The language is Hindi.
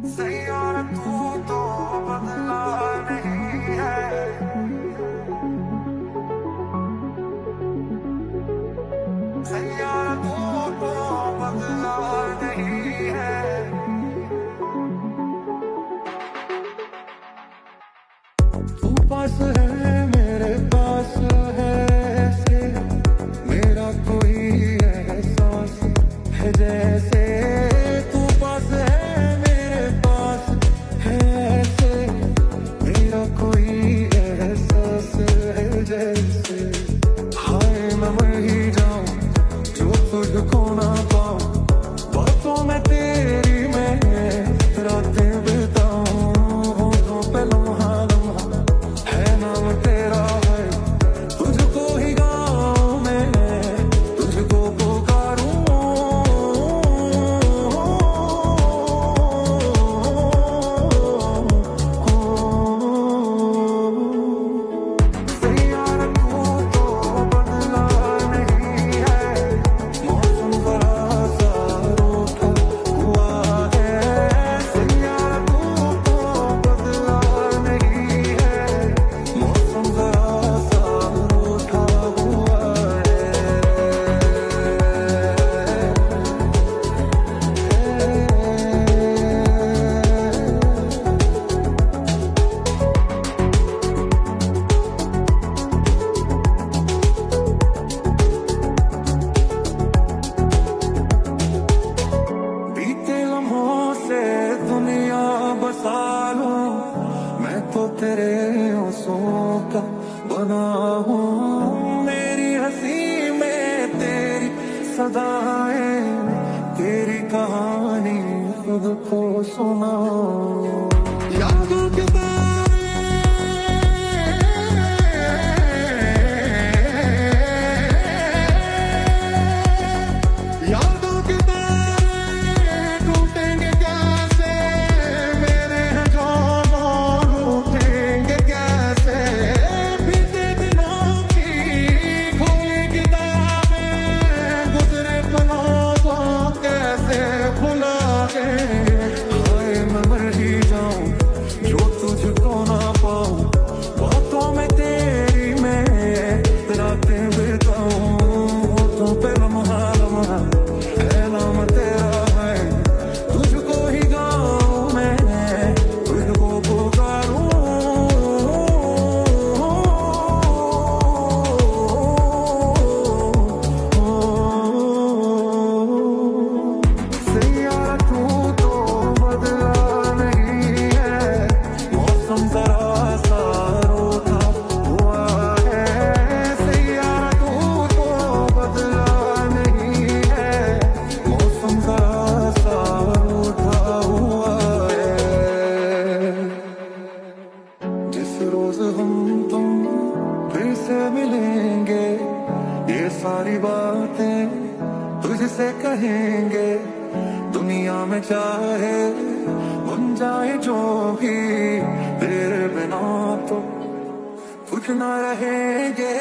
सैयारा तू तो बदला नहीं है। सैयारा तू तो बदला नहीं है। तू पास है मेरे पास है ऐसे, मेरा कोई एहसास है जैसे। तू पास है मेरे पास है ऐसे, मेरा कोई एहसास है जैसे। हाय मैं मर ही जाऊं जो तुझको ना पाऊं, बातों में तेरी मैं रातें बिताऊं। होठों पे लम्हा लम्हा है नाम तेरा है, तुझको ही गाऊं मैं, तुझको पुकारूं। सैयारा तू तो बदला नहीं है, मौसम जरा सा रूठा हुआ है। सैयारा तू तो बदला नहीं है, मौसम जरा सा रूठा हुआ है। बीते लम्हों से दुनिया बसा लूं, मैं तो तेरे आंसुओं का बना हूँ। मेरी हंसी में तेरी सदाएं, तेरी कहानी खुद को सुनाऊं। यादों के यादों के तारे टूटेंगे कैसे, मेरे हैं जो रूठेंगे कैसे। बीते दिनों की खोई किताबें, गुजरे पलों को कैसे भुलाएंगे। हाय मैं मर ही जाऊं जो तुझको ना पाऊं, बातों में तेरी मैं रातें बिताऊं। होठों पे लम्हा लम्हा है नाम तेरा है, तुझको ही गाऊं मैं, तुझको पुकारूं। सैयारा तू तो बदला नहीं है, मौसम जरा सा रूठा हुआ है। सैयारा तू तो बदला नहीं है, मौसम जरा सा रूठा हुआ है। जिस रोज हम तुम फिर से मिलेंगे, ये सारी बातें तुझसे कहेंगे। दुनिया में चाहे बन जाए जो भी, तेरे बिना तो कुछ ना रहेंगे।